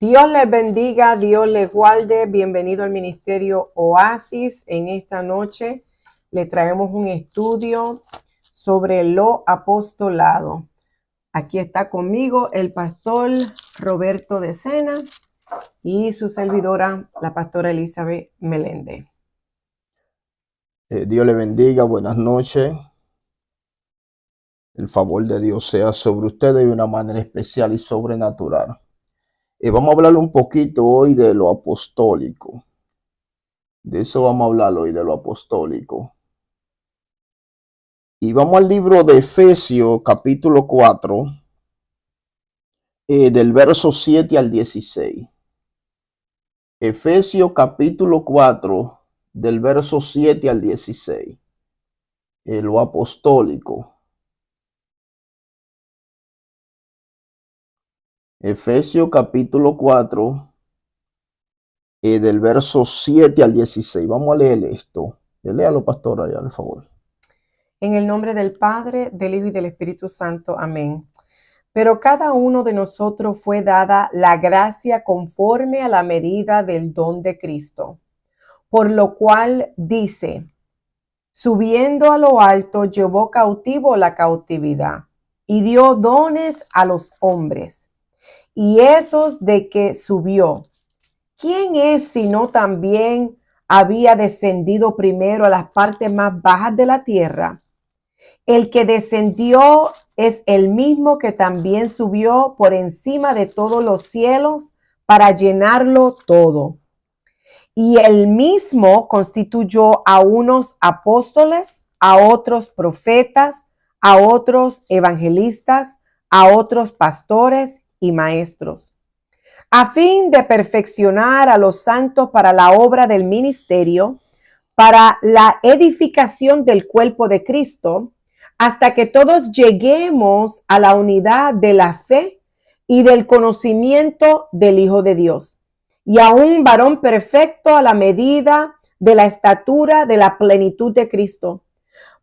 Dios les bendiga, Dios les guarde. Bienvenido al Ministerio Oasis. En esta noche le traemos un estudio sobre lo apostolado. Aquí está conmigo el pastor Roberto de Sena y su servidora, la pastora Elizabeth Meléndez. Dios le bendiga, buenas noches. El favor de Dios sea sobre ustedes de una manera especial y sobrenatural. Vamos a hablar un poquito hoy de lo apostólico. De eso vamos a hablar hoy, de lo apostólico. Y vamos al libro de Efesios, capítulo 4, del verso 7 al 16. Efesios, capítulo 4, del verso 7 al 16. Lo apostólico. Efesios capítulo 4, del verso 7 al 16. Vamos a leer esto. Léalo, pastora, ya, por favor. En el nombre del Padre, del Hijo y del Espíritu Santo. Amén. Pero cada uno de nosotros fue dada la gracia conforme a la medida del don de Cristo. Por lo cual dice, subiendo a lo alto, llevó cautivo la cautividad y dio dones a los hombres. Y esos de que subió, ¿quién es sino también había descendido primero a las partes más bajas de la tierra? El que descendió es el mismo que también subió por encima de todos los cielos para llenarlo todo. Y él mismo constituyó a unos apóstoles, a otros profetas, a otros evangelistas, a otros pastores y maestros, a fin de perfeccionar a los santos para la obra del ministerio, para la edificación del cuerpo de Cristo, hasta que todos lleguemos a la unidad de la fe y del conocimiento del Hijo de Dios, y a un varón perfecto a la medida de la estatura de la plenitud de Cristo,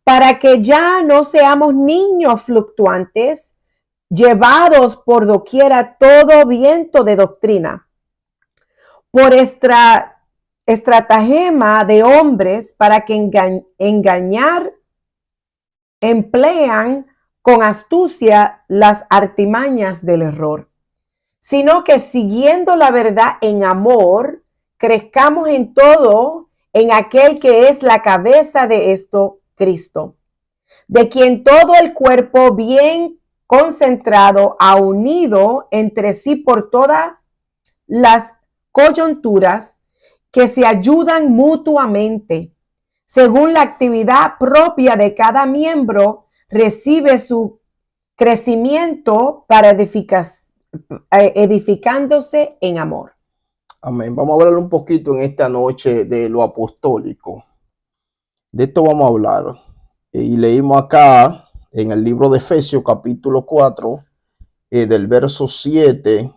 para que ya no seamos niños fluctuantes, llevados por doquiera todo viento de doctrina, por estratagema de hombres para que engañar emplean con astucia las artimañas del error, sino que siguiendo la verdad en amor, crezcamos en todo en aquel que es la cabeza de esto, Cristo, de quien todo el cuerpo bien concentrado, unido entre sí por todas las coyunturas que se ayudan mutuamente, según la actividad propia de cada miembro, recibe su crecimiento para edificándose en amor. Amén. Vamos a hablar un poquito en esta noche de lo apostólico. De esto vamos a hablar. Y leímos acá en el libro de Efesios capítulo 4, del verso 7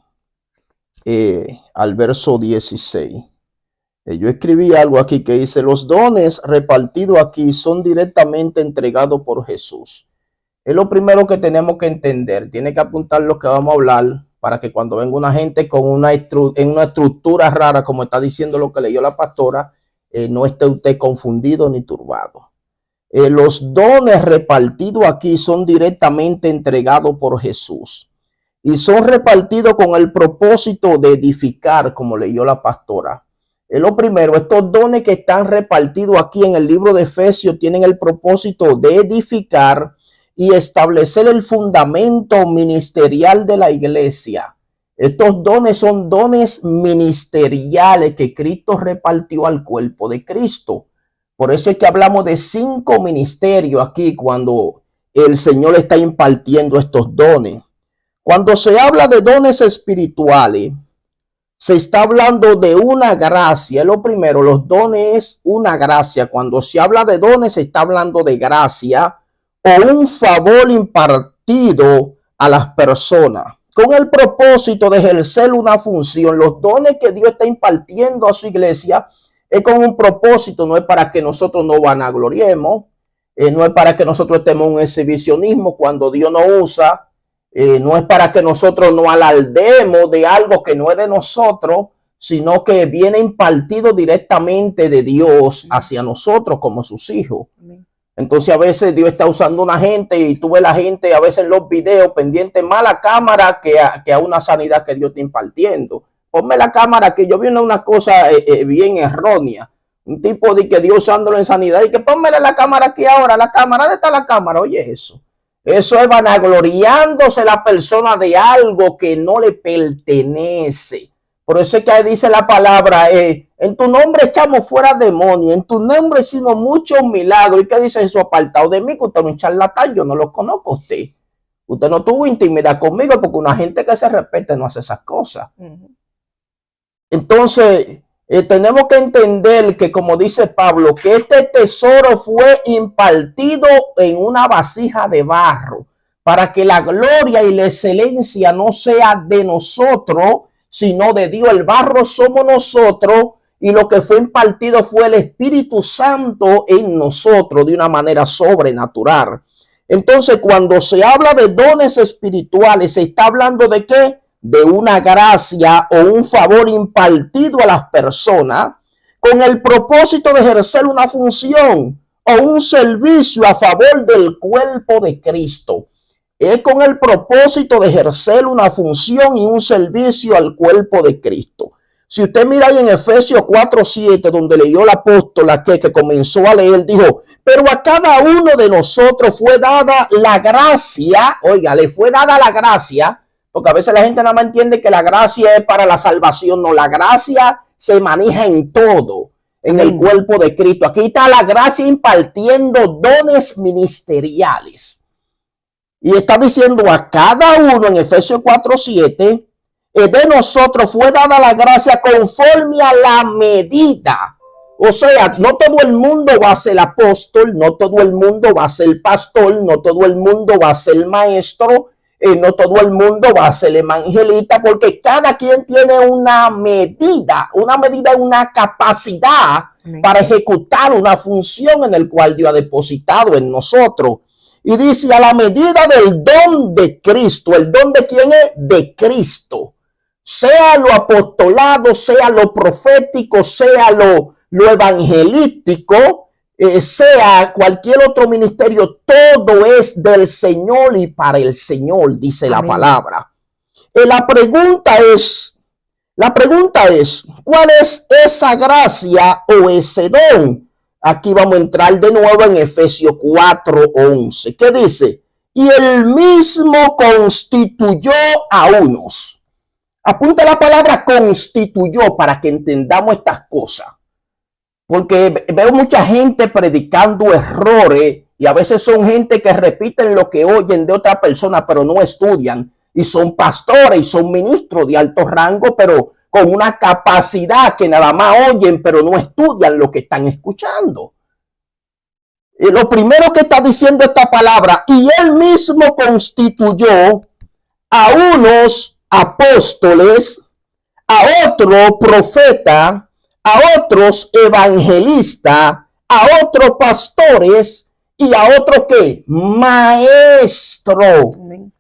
al verso 16. Yo escribí algo aquí que dice, los dones repartidos aquí son directamente entregados por Jesús. Es lo primero que tenemos que entender. Tiene que apuntar lo que vamos a hablar para que cuando venga una gente con una estructura rara, como está diciendo lo que leyó la pastora, no esté usted confundido ni turbado. Los dones repartidos aquí son directamente entregados por Jesús y son repartidos con el propósito de edificar, como leyó la pastora. Lo primero, estos dones que están repartidos aquí en el libro de Efesios tienen el propósito de edificar y establecer el fundamento ministerial de la iglesia. Estos dones son dones ministeriales que Cristo repartió al cuerpo de Cristo. Por eso es que hablamos de 5 ministerios aquí cuando el Señor está impartiendo estos dones. Cuando se habla de dones espirituales, se está hablando de una gracia. Lo primero, los dones es una gracia. Cuando se habla de dones, se está hablando de gracia o un favor impartido a las personas con el propósito de ejercer una función. Los dones que Dios está impartiendo a su iglesia es con un propósito, no es para que nosotros no vanagloriemos, no es para que nosotros estemos en un exhibicionismo cuando Dios nos usa No es para que nosotros nos alardemos de algo que no es de nosotros, sino que viene impartido directamente de Dios hacia nosotros como sus hijos. Entonces a veces Dios está usando una gente y tú ves la gente a veces en los videos pendiente más a la cámara que a una sanidad que Dios está impartiendo. Ponme la cámara, que yo vi una cosa bien errónea. Un tipo de que Dios usándolo en sanidad y que ponme la cámara aquí ahora, la cámara, ¿dónde está la cámara? Oye, eso es vanagloriándose la persona de algo que no le pertenece. Por eso es que ahí dice la palabra, en tu nombre echamos fuera demonios, en tu nombre hicimos muchos milagros. ¿Y qué dice eso? Apartado de mí, que usted es un charlatán, yo no lo conozco a usted. Usted no tuvo intimidad conmigo, porque una gente que se respete no hace esas cosas. Entonces, tenemos que entender que, como dice Pablo, que este tesoro fue impartido en una vasija de barro, para que la gloria y la excelencia no sea de nosotros, sino de Dios. El barro somos nosotros, y lo que fue impartido fue el Espíritu Santo en nosotros de una manera sobrenatural. Entonces, cuando se habla de dones espirituales, se está hablando de ¿qué? De una gracia o un favor impartido a las personas con el propósito de ejercer una función o un servicio a favor del cuerpo de Cristo. Es con el propósito de ejercer una función y un servicio al cuerpo de Cristo. Si usted mira ahí en Efesios 4:7, donde leyó el apóstol que comenzó a leer, dijo, pero a cada uno de nosotros fue dada la gracia, oiga, le fue dada la gracia, porque a veces la gente nada más entiende que la gracia es para la salvación. No, la gracia se maneja en todo, en el cuerpo de Cristo. Aquí está la gracia impartiendo dones ministeriales. Y está diciendo a cada uno en Efesios 4:7, de nosotros fue dada la gracia conforme a la medida. O sea, no todo el mundo va a ser apóstol, no todo el mundo va a ser pastor, no todo el mundo va a ser maestro, no todo el mundo va a ser evangelista, porque cada quien tiene una medida, una capacidad para ejecutar una función en el cual Dios ha depositado en nosotros. Y dice, a la medida del don de Cristo. ¿El don de quién es? De Cristo. Sea lo apostolado, sea lo profético, sea lo evangelístico, sea cualquier otro ministerio, todo es del Señor y para el Señor, dice la palabra. La pregunta es, ¿cuál es esa gracia o ese don? Aquí vamos a entrar de nuevo en Efesios 4:11. ¿Qué dice? Y él mismo constituyó a unos. Apunta la palabra constituyó para que entendamos estas cosas. Porque veo mucha gente predicando errores y a veces son gente que repiten lo que oyen de otra persona, pero no estudian. Y son pastores y son ministros de alto rango, pero con una capacidad que nada más oyen, pero no estudian lo que están escuchando. Y lo primero que está diciendo esta palabra, y él mismo constituyó a unos apóstoles, a otro profeta, a otros evangelistas, a otros pastores y a otro ¿qué? Maestro.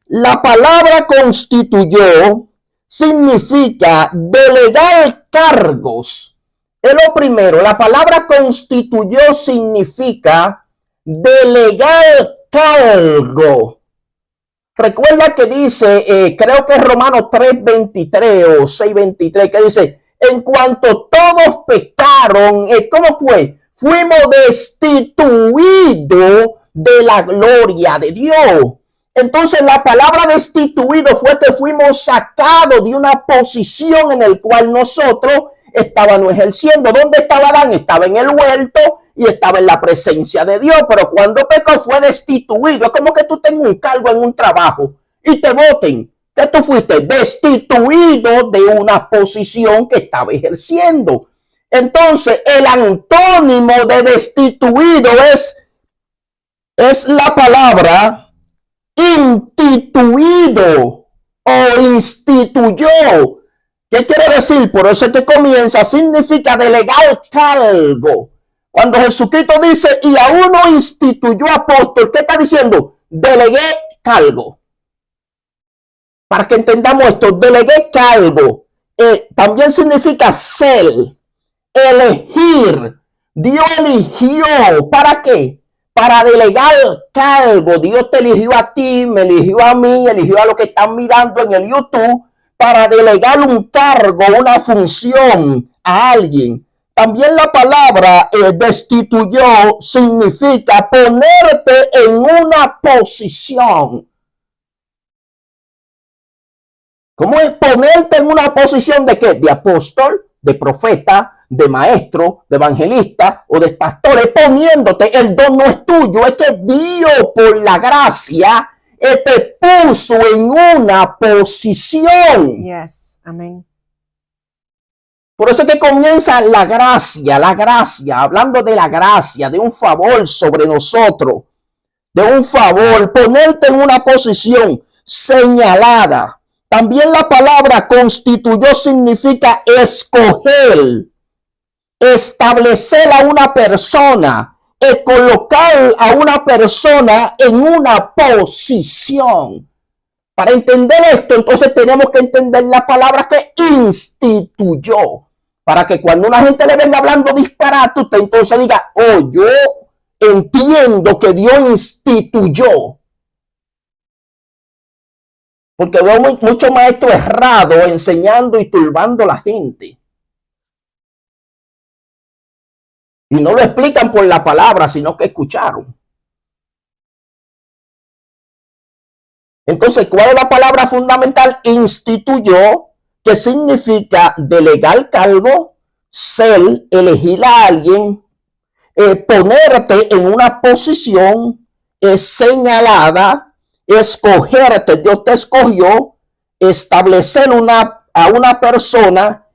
La palabra constituyó significa delegar cargos. Es lo primero. La palabra constituyó significa delegar cargo. Recuerda que dice, creo que es Romanos 3:23 o 6:23, que dice, en cuanto todos pecaron, ¿cómo fue? Fuimos destituidos de la gloria de Dios. Entonces la palabra destituido fue que fuimos sacados de una posición en la cual nosotros estábamos ejerciendo. ¿Dónde estaba Adán? Estaba en el huerto y estaba en la presencia de Dios, pero cuando pecó fue destituido. Es como que tú tengas un cargo en un trabajo y te voten. Que tú fuiste destituido de una posición que estaba ejerciendo. Entonces el antónimo de destituido es la palabra instituido o instituyó. ¿Qué quiere decir? Por eso es que comienza, significa delegar cargo. Cuando Jesucristo dice, y a uno instituyó apóstol, ¿qué está diciendo? Delegué cargo. para que entendamos esto, delegué cargo, también significa ser, elegir. Dios eligió, ¿para qué? Para delegar cargo. Dios te eligió a ti, me eligió a mí, eligió a los que están mirando en el YouTube, para delegar un cargo, una función a alguien. También la palabra destituyó significa ponerte en una posición. ¿Cómo es ponerte en una posición de qué? De apóstol, de profeta, de maestro, de evangelista o de pastor. Es poniéndote, el don no es tuyo, es que Dios por la gracia te puso en una posición. Yes. Amén. Por eso es que comienza la gracia, hablando de la gracia, de un favor sobre nosotros, de un favor, ponerte en una posición señalada. También la palabra constituyó significa escoger, establecer a una persona, colocar a una persona en una posición. Para entender esto, entonces tenemos que entender la palabra que instituyó. Para que cuando una gente le venga hablando disparate, usted entonces diga, oh, yo entiendo que Dios instituyó. Porque veo muchos maestros errados enseñando y turbando a la gente. Y no lo explican por la palabra, sino que escucharon. Entonces, ¿cuál es la palabra fundamental? Instituyó, que significa delegar cargo, ser, elegir a alguien, ponerte en una posición señalada, escogerte, Dios te escogió, establecer a una persona,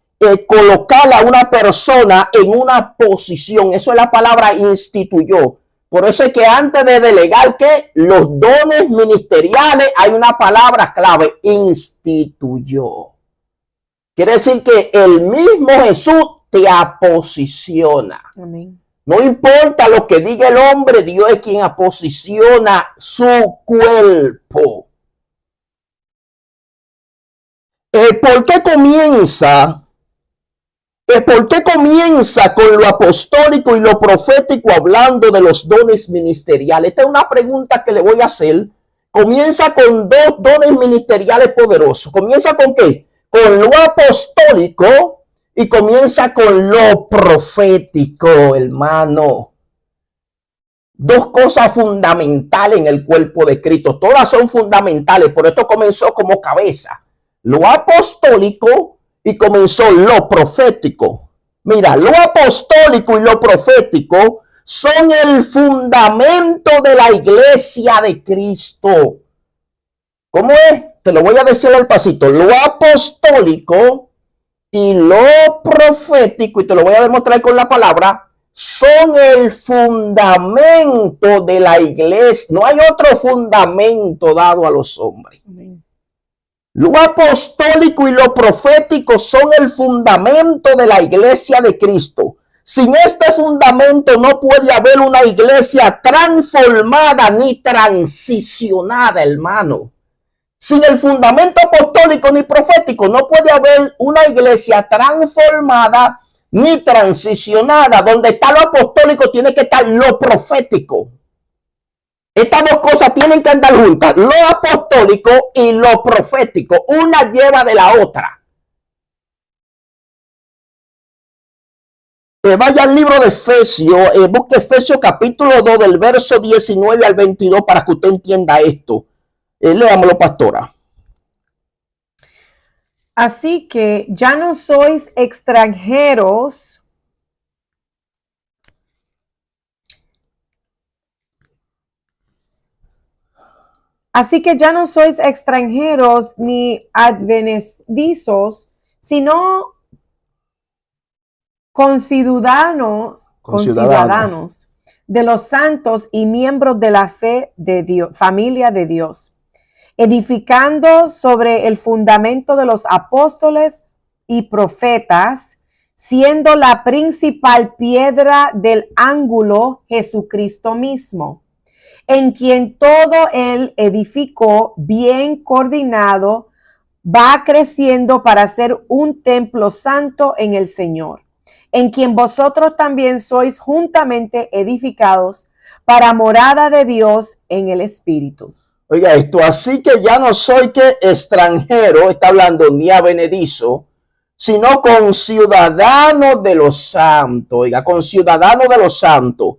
colocar a una persona en una posición. Eso es la palabra instituyó. Por eso es que antes de delegar que los dones ministeriales hay una palabra clave, instituyó. Quiere decir que el mismo Jesús te aposiciona. Amén. No importa lo que diga el hombre, Dios es quien aposiciona su cuerpo. ¿Por qué comienza? ¿Por qué comienza con lo apostólico y lo profético hablando de los dones ministeriales? Esta es una pregunta que le voy a hacer. Comienza con dos dones ministeriales poderosos. ¿Comienza con qué? Con lo apostólico y comienza con lo profético, hermano. Dos cosas fundamentales en el cuerpo de Cristo. Todas son fundamentales, por esto comenzó como cabeza. Lo apostólico y comenzó lo profético. Mira, lo apostólico y lo profético son el fundamento de la iglesia de Cristo. ¿Cómo es? Te lo voy a decir al pasito. Lo apostólico y lo profético, y te lo voy a demostrar con la palabra, son el fundamento de la iglesia. No hay otro fundamento dado a los hombres. Amén. Lo apostólico y lo profético son el fundamento de la iglesia de Cristo. Sin este fundamento no puede haber una iglesia transformada ni transicionada, hermano. Sin el fundamento apostólico ni profético no puede haber una iglesia transformada ni transicionada. Donde está lo apostólico tiene que estar lo profético. Estas dos cosas tienen que andar juntas, lo apostólico y lo profético. Una lleva de la otra. Vaya al libro de Efesios, busque Efesios capítulo 2 del verso 19 al 22 para que usted entienda esto. Léamelo, pastora. Así que ya no sois extranjeros ni advenedizos, sino conciudadanos de los santos y miembros de la fe de Dios, familia de Dios, edificando sobre el fundamento de los apóstoles y profetas, siendo la principal piedra del ángulo Jesucristo mismo, en quien todo él edificó bien coordinado va creciendo para ser un templo santo en el Señor, en quien vosotros también sois juntamente edificados para morada de Dios en el Espíritu. Oiga esto, así que ya no soy que extranjero, está hablando ni advenedizo, sino conciudadano de los santos, oiga, conciudadano de los santos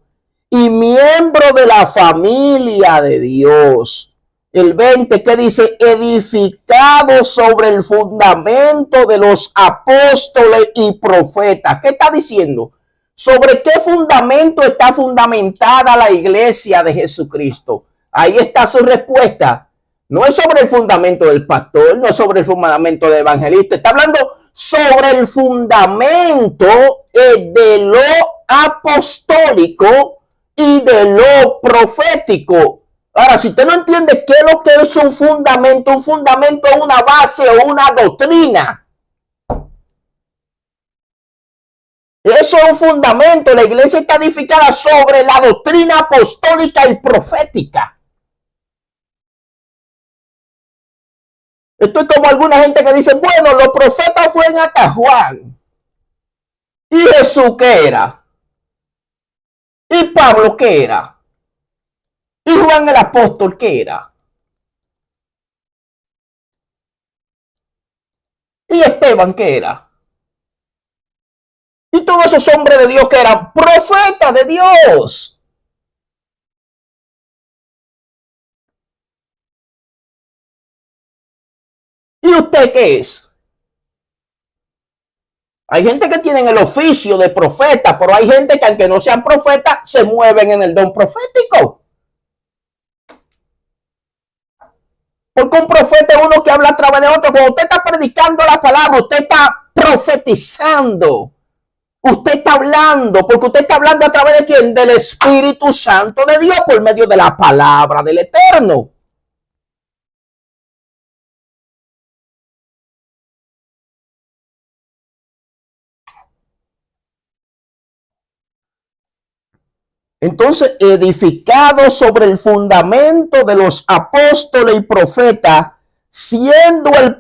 y miembro de la familia de Dios. El 20 que dice, edificado sobre el fundamento de los apóstoles y profetas. ¿Qué está diciendo? ¿Sobre qué fundamento está fundamentada la iglesia de Jesucristo? Ahí está su respuesta. No es sobre el fundamento del pastor, no es sobre el fundamento del evangelista. Está hablando sobre el fundamento de lo apostólico y de lo profético. Ahora, si usted no entiende qué es lo que es un fundamento es una base o una doctrina. Eso es un fundamento. La iglesia está edificada sobre la doctrina apostólica y profética. Esto es como alguna gente que dice, bueno, los profetas fueron hasta Juan. ¿Y Jesús qué era? ¿Y Pablo qué era? ¿Y Juan el apóstol qué era? ¿Y Esteban qué era? Y todos esos hombres de Dios que eran profetas de Dios. ¿Y usted qué es? Hay gente que tiene el oficio de profeta, pero hay gente que aunque no sean profetas, se mueven en el don profético. Porque un profeta es uno que habla a través de otro. Cuando usted está predicando la palabra, usted está profetizando. Usted está hablando, porque usted está hablando a través de quién? Del Espíritu Santo de Dios por medio de la palabra del Eterno. Entonces, edificado sobre el fundamento de los apóstoles y profetas, siendo la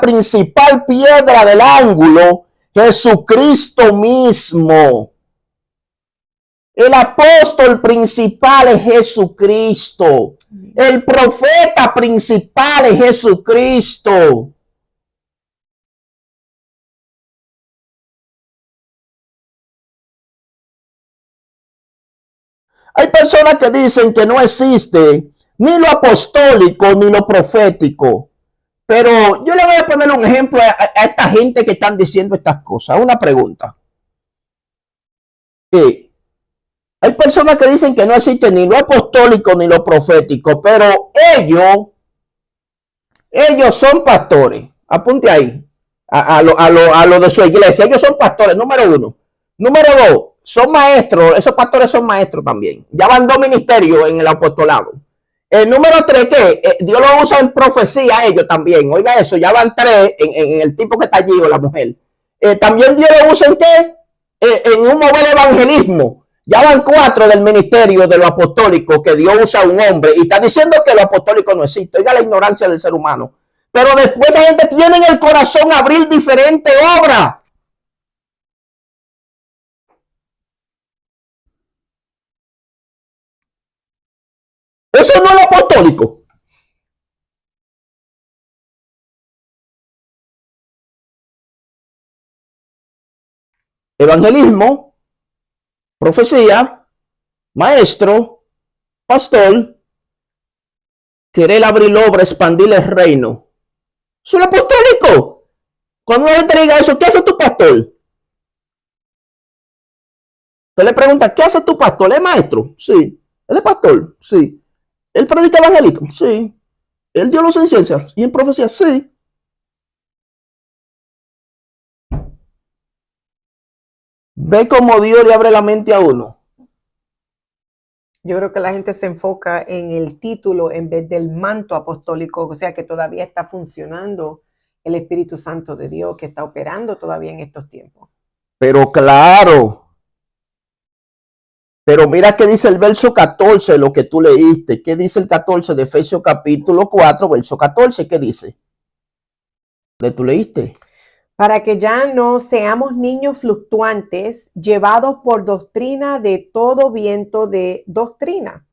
principal piedra del ángulo, Jesucristo mismo. El apóstol principal es Jesucristo. El profeta principal es Jesucristo. Hay personas que dicen que no existe ni lo apostólico ni lo profético. Pero yo le voy a poner un ejemplo a esta gente que están diciendo estas cosas. Una pregunta. Hay personas que dicen que no existe ni lo apostólico ni lo profético, pero ellos son pastores. Apunte ahí a lo de su iglesia. Ellos son pastores, número uno. Número dos, son maestros. Esos pastores son maestros también. Ya van 2 ministerios en el apostolado. El número 3, que Dios lo usa en profecía ellos también. Oiga eso, ya van 3 en el tipo que está allí o la mujer. También Dios lo usa en qué? En un mover evangelismo. Ya van 4 del ministerio de lo apostólico que Dios usa a un hombre y está diciendo que lo apostólico no existe. Oiga la ignorancia del ser humano. Pero después esa gente tiene en el corazón abrir diferentes obras. Eso no es lo apostólico. Evangelismo, profecía, maestro, pastor, querer abrir obra, expandir el reino. Eso es lo apostólico. Cuando una gente diga eso, ¿qué hace tu pastor? Usted le pregunta, ¿qué hace tu pastor? ¿Él es maestro? Sí. ¿Él es pastor? Sí. ¿Él predica evangelito? Sí. ¿Él dio los en ciencias y en profecía? Sí. Ve cómo Dios le abre la mente a uno. Yo creo que la gente se enfoca en el título en vez del manto apostólico, o sea que todavía está funcionando el Espíritu Santo de Dios, que está operando todavía en estos tiempos. Pero claro, Pero mira qué dice el verso 14, lo que tú leíste. ¿Qué dice el 14 de Efesios capítulo 4, verso 14? ¿Qué dice? ¿De tú leíste? Para que ya no seamos niños fluctuantes, llevados por doctrina de todo viento de doctrina,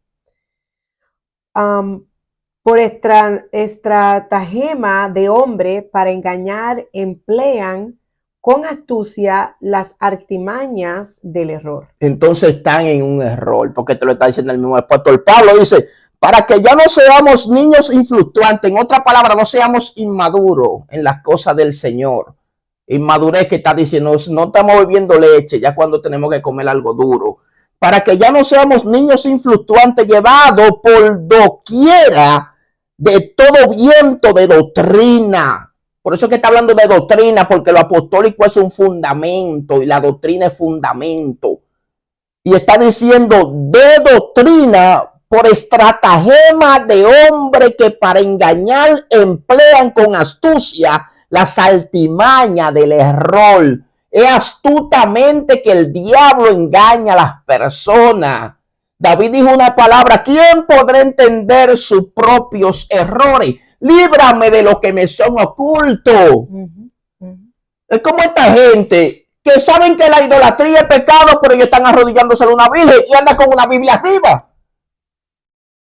por estratagema de hombre para engañar, emplean con astucia las artimañas del error. Entonces están en un error, porque te lo está diciendo el mismo apóstol Pablo. Dice, para que ya no seamos niños influctuantes, en otra palabra, no seamos inmaduros en las cosas del Señor. Inmadurez que está diciendo, no estamos bebiendo leche ya cuando tenemos que comer algo duro. Para que ya no seamos niños influctuantes, llevados por doquiera de todo viento de doctrina. Por eso es que está hablando de doctrina, porque lo apostólico es un fundamento y la doctrina es fundamento. Y está diciendo de doctrina por estratagema de hombre que para engañar emplean con astucia las artimañas del error. Es astutamente que el diablo engaña a las personas. David dijo una palabra, ¿quién podrá entender sus propios errores? Líbrame de lo que me son ocultos. Es como esta gente que saben que la idolatría es pecado, pero ellos están arrodillándose a una virgen y andan con una Biblia arriba.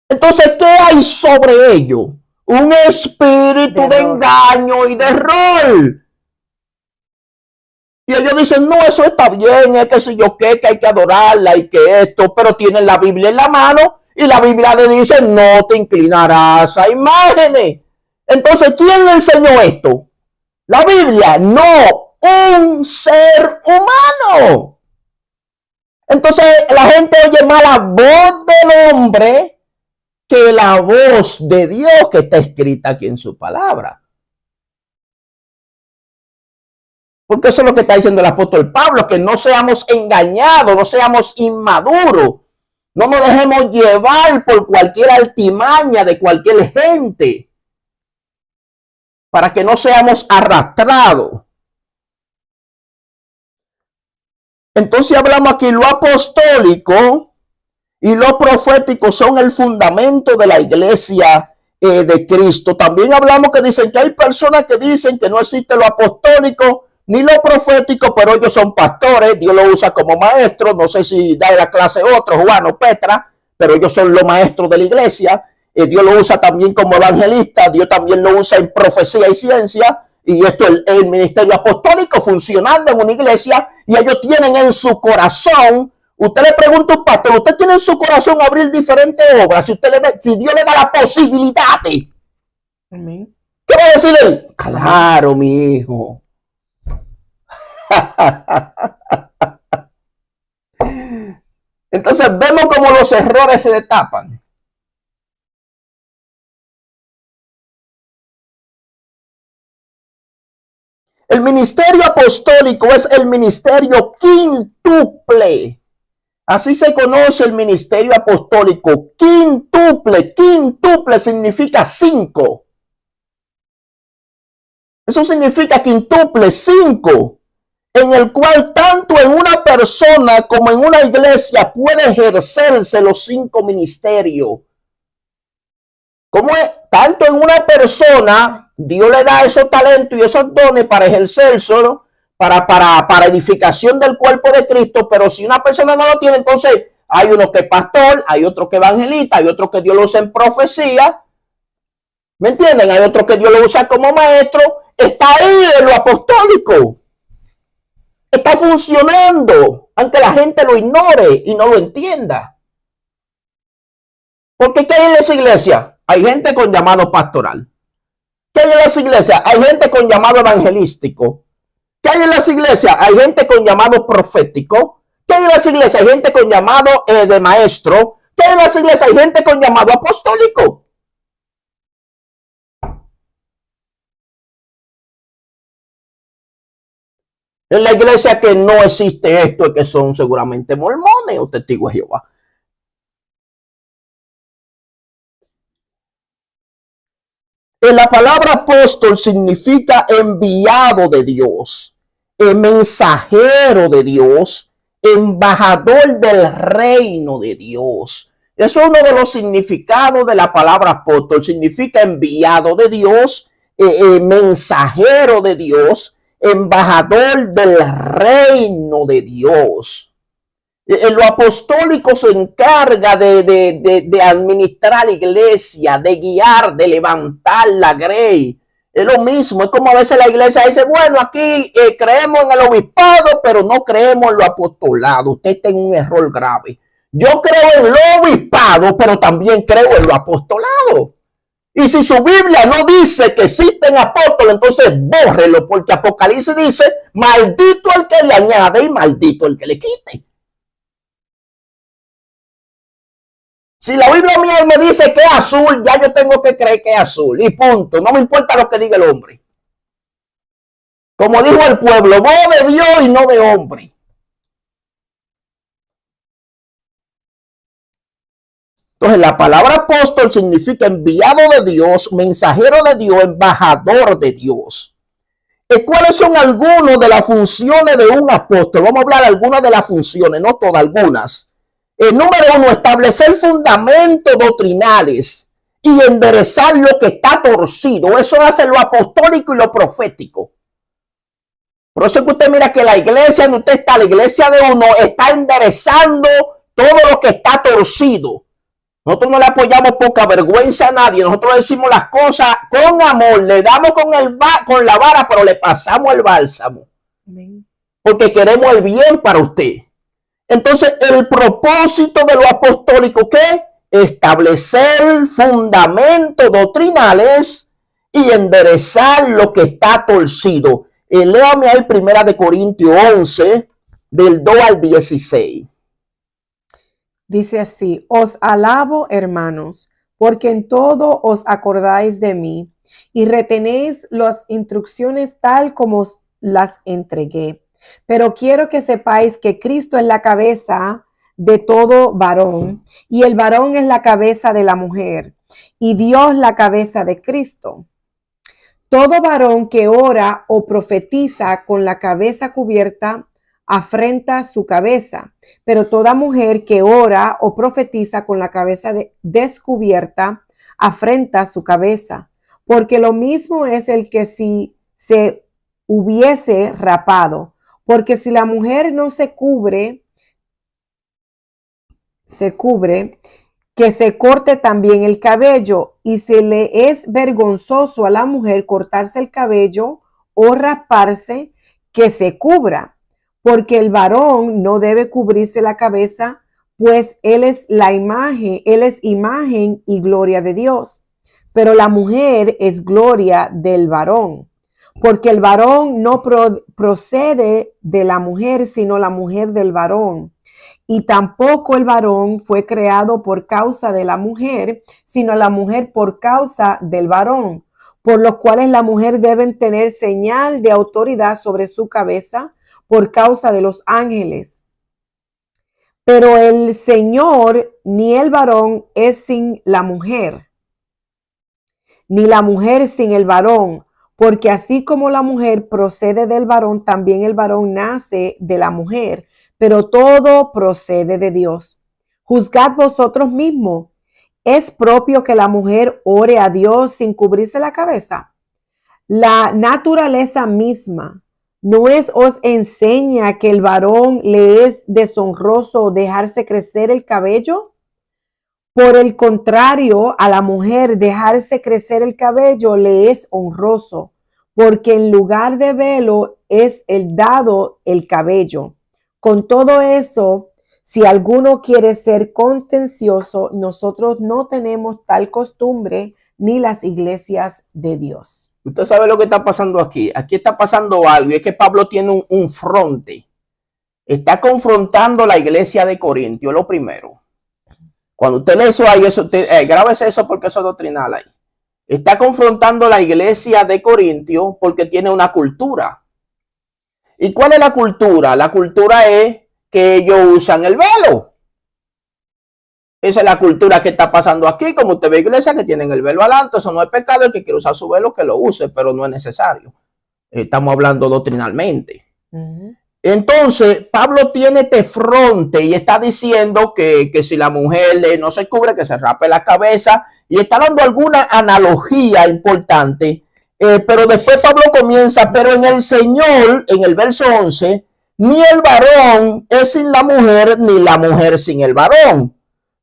Entonces, ¿qué hay sobre ellos? Un espíritu de engaño y de error. Y ellos dicen, no, eso está bien, es que si yo qué, que hay que adorarla y que esto, pero tienen la Biblia en la mano y la Biblia le dice, no te inclinarás a imágenes. Entonces, ¿quién le enseñó esto? La Biblia, no, un ser humano. Entonces, la gente oye más la voz del hombre que la voz de Dios que está escrita aquí en su palabra. Porque eso es lo que está diciendo el apóstol Pablo, que no seamos engañados, no seamos inmaduros, no nos dejemos llevar por cualquier altimaña de cualquier gente, para que no seamos arrastrados. Entonces hablamos aquí, lo apostólico y lo profético son el fundamento de la iglesia de Cristo. También hablamos que dicen que hay personas que dicen que no existe lo apostólico ni lo profético, pero ellos son pastores, Dios lo usa como maestro, no sé si da la clase otro, Juan o Petra, pero ellos son los maestros de la iglesia. Dios lo usa también como evangelista, Dios también lo usa en profecía y ciencia, y esto es el ministerio apostólico funcionando en una iglesia, y ellos tienen en su corazón, usted le pregunta a un pastor, usted tiene en su corazón abrir diferentes obras, si Dios le da la posibilidad. Amén. ¿Qué va a decir él? Claro, mi hijo. Entonces vemos cómo los errores se destapan. El ministerio apostólico es el ministerio quíntuple. Así se conoce el ministerio apostólico. Quíntuple. Quíntuple significa 5. Eso significa quíntuple, 5. En el cual tanto en una persona como en una iglesia puede ejercerse los 5 ministerios. Como es, tanto en una persona, Dios le da esos talentos y esos dones para ejercerlo, para edificación del cuerpo de Cristo, pero si una persona no lo tiene, entonces hay uno que es pastor, hay otro que evangelista, hay otro que Dios lo usa en profecía, ¿me entienden? Hay otro que Dios lo usa como maestro, está ahí en lo apostólico. Está funcionando, aunque la gente lo ignore y no lo entienda. Porque ¿qué hay en esa iglesia? Hay gente con llamado pastoral. ¿Qué hay en las iglesias? Hay gente con llamado evangelístico. ¿Qué hay en las iglesias? Hay gente con llamado profético. ¿Qué hay en las iglesias? Hay gente con llamado de maestro. ¿Qué hay en las iglesias? Hay gente con llamado apostólico. En la iglesia que no existe esto es que son seguramente mormones o testigos de Jehová. La palabra apóstol significa enviado de Dios, mensajero de Dios, embajador del reino de Dios. Eso es uno de los significados de la palabra apóstol. Significa enviado de Dios, mensajero de Dios, embajador del reino de Dios. Lo apostólico se encarga de administrar la iglesia, de guiar, de levantar la grey. Es lo mismo, es como a veces la iglesia dice, bueno, aquí creemos en el obispado, pero no creemos en lo apostolado. Usted está en un error grave. Yo creo en lo obispado, pero también creo en lo apostolado. Y si su Biblia no dice que existen apóstoles, entonces bórrelo, porque Apocalipsis dice, maldito el que le añade y maldito el que le quite. Si la Biblia mía me dice que es azul, ya yo tengo que creer que es azul. Y punto. No me importa lo que diga el hombre. Como dijo el pueblo, voz de Dios y no de hombre. Entonces la palabra apóstol significa enviado de Dios, mensajero de Dios, embajador de Dios. ¿Y cuáles son algunas de las funciones de un apóstol? Vamos a hablar de algunas de las funciones, no todas, algunas. El número 1, establecer fundamentos doctrinales y enderezar lo que está torcido. Eso hace lo apostólico y lo profético. Por eso es que usted mira que la iglesia donde usted está, la iglesia de uno, está enderezando todo lo que está torcido. Nosotros no le apoyamos poca vergüenza a nadie. Nosotros decimos las cosas con amor. Le damos con la vara, pero le pasamos el bálsamo. Amén. Porque queremos el bien para usted. Entonces, el propósito de lo apostólico, ¿qué? Establecer fundamentos doctrinales y enderezar lo que está torcido. Léame ahí 1 Corintios 11, del 2 al 16. Dice así, os alabo, hermanos, porque en todo os acordáis de mí y retenéis las instrucciones tal como os las entregué. Pero quiero que sepáis que Cristo es la cabeza de todo varón y el varón es la cabeza de la mujer y Dios la cabeza de Cristo. Todo varón que ora o profetiza con la cabeza cubierta afrenta su cabeza, pero toda mujer que ora o profetiza con la cabeza descubierta afrenta su cabeza, porque lo mismo es el que si se hubiese rapado, porque si la mujer no se cubre, que se corte también el cabello, y si le es vergonzoso a la mujer cortarse el cabello o raparse, que se cubra. Porque el varón no debe cubrirse la cabeza, pues él es imagen y gloria de Dios. Pero la mujer es gloria del varón, porque el varón no procede de la mujer, sino la mujer del varón. Y tampoco el varón fue creado por causa de la mujer, sino la mujer por causa del varón, por los cuales la mujer debe tener señal de autoridad sobre su cabeza, por causa de los ángeles. Pero el Señor ni el varón es sin la mujer, ni la mujer sin el varón, porque así como la mujer procede del varón, también el varón nace de la mujer, pero todo procede de Dios. Juzgad vosotros mismos, ¿es propio que la mujer ore a Dios sin cubrirse la cabeza? La naturaleza misma ¿no os enseña que el varón le es deshonroso dejarse crecer el cabello? Por el contrario, a la mujer dejarse crecer el cabello le es honroso, porque en lugar de velo es dado el cabello. Con todo eso, si alguno quiere ser contencioso, nosotros no tenemos tal costumbre ni las iglesias de Dios. Usted sabe lo que está pasando aquí. Aquí está pasando algo y es que Pablo tiene un fronte. Está confrontando la iglesia de Corintio, lo primero. Cuando usted lee eso ahí, grábese eso porque eso es doctrinal ahí. Está confrontando la iglesia de Corintio porque tiene una cultura. ¿Y cuál es la cultura? La cultura es que ellos usan el velo. Esa es la cultura que está pasando aquí. Como usted ve iglesias que tienen el velo adelante, eso no es pecado. El que quiere usar su velo, que lo use, pero no es necesario. Estamos hablando doctrinalmente. Entonces, Pablo tiene este fronte y está diciendo que si la mujer no se cubre, que se rape la cabeza, y está dando alguna analogía importante. Pero después Pablo comienza, pero en el Señor, en el verso 11, ni el varón es sin la mujer, ni la mujer sin el varón.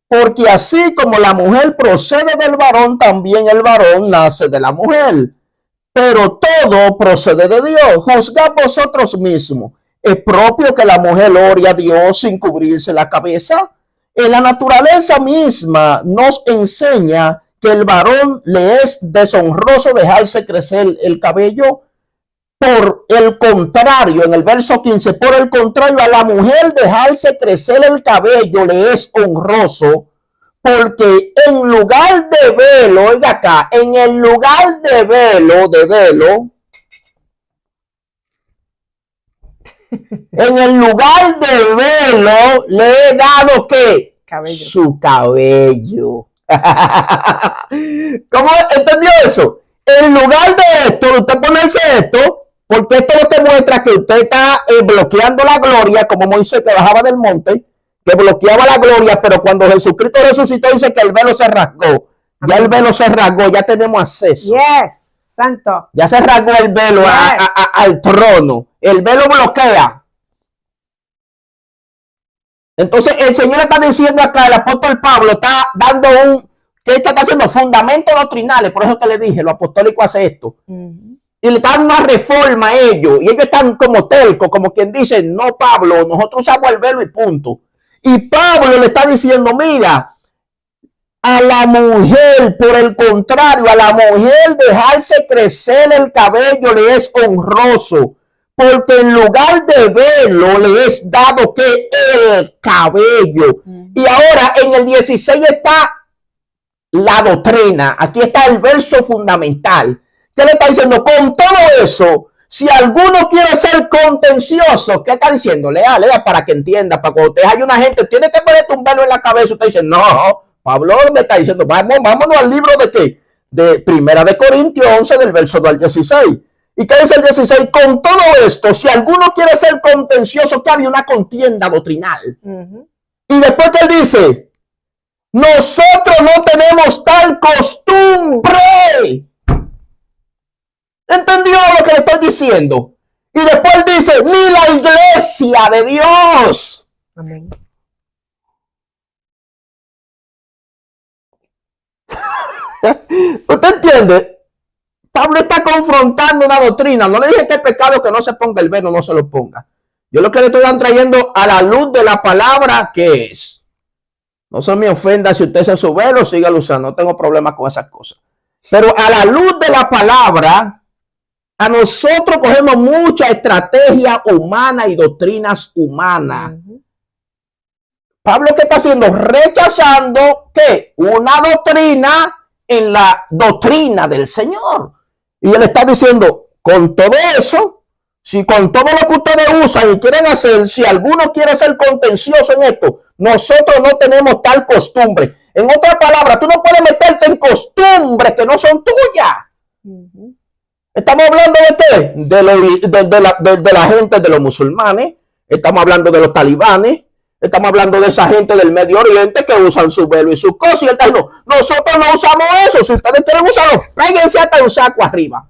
Porque así como la mujer procede del varón, también el varón nace de la mujer. Pero todo procede de Dios. Juzgad vosotros mismos. ¿Es propio que la mujer ore a Dios sin cubrirse la cabeza? En la naturaleza misma nos enseña que el varón le es deshonroso dejarse crecer el cabello. Por el contrario, en el verso 15, por el contrario, a la mujer dejarse crecer el cabello le es honroso, porque en lugar de velo, oiga acá, en el lugar de velo, en el lugar de velo le he dado ¿qué? Cabello. Su cabello. ¿Cómo entendió eso? En lugar de esto, usted ponerse esto, porque esto no te muestra que usted está bloqueando la gloria, como Moisés que bajaba del monte, que bloqueaba la gloria, pero cuando Jesucristo resucitó dice que el velo se rasgó. Ya el velo se rasgó, ya tenemos acceso. Yes, santo. Ya se rasgó el velo al trono. El velo bloquea. Entonces el Señor está diciendo acá, el apóstol Pablo está dando que está haciendo fundamentos doctrinales, por eso que le dije, lo apostólico hace esto. Y le dan una reforma a ellos, y ellos están como telcos, como quien dice, no Pablo, nosotros usamos el velo y punto. Y Pablo le está diciendo, mira, a la mujer, por el contrario, a la mujer dejarse crecer el cabello le es honroso, porque en lugar de velo le es dado que el cabello. Y ahora en el 16 está la doctrina, aquí está el verso fundamental. ¿Qué le está diciendo? Con todo eso, si alguno quiere ser contencioso, ¿qué está diciendo? Lea para que entienda, para cuando usted hay una gente, tiene que ponerte un velo en la cabeza, usted dice, no, Pablo me está diciendo, vámonos al libro de qué? De Primera de Corintios 11, del verso 2 al 16. ¿Y qué dice el 16? Con todo esto, si alguno quiere ser contencioso, que había una contienda doctrinal. Y después que él dice, nosotros no tenemos tal costumbre. ¿Entendió lo que le estoy diciendo? Y después dice, ni la iglesia de Dios. Amén. ¿Usted entiende? Pablo está confrontando una doctrina. No le dije que es pecado que no se ponga el velo, no se lo ponga. Yo lo que le estoy trayendo a la luz de la palabra que es. No se me ofenda si usted se su velo, sígalo usando. No tengo problema con esas cosas. Pero a la luz de la palabra, a nosotros cogemos mucha estrategia humana y doctrinas humanas. Pablo, ¿qué está haciendo? Rechazando ¿qué? Una doctrina en la doctrina del Señor. Y él está diciendo, con todo eso, si con todo lo que ustedes usan y quieren hacer, si alguno quiere ser contencioso en esto, nosotros no tenemos tal costumbre. En otras palabras, tú no puedes meterte en costumbres que no son tuyas. Estamos hablando de qué? De la gente de los musulmanes. Estamos hablando de los talibanes. Estamos hablando de esa gente del Medio Oriente que usan su velo y sus cosas. Y él no, nosotros no usamos eso. Si ustedes quieren usarlo, péguense hasta un saco arriba.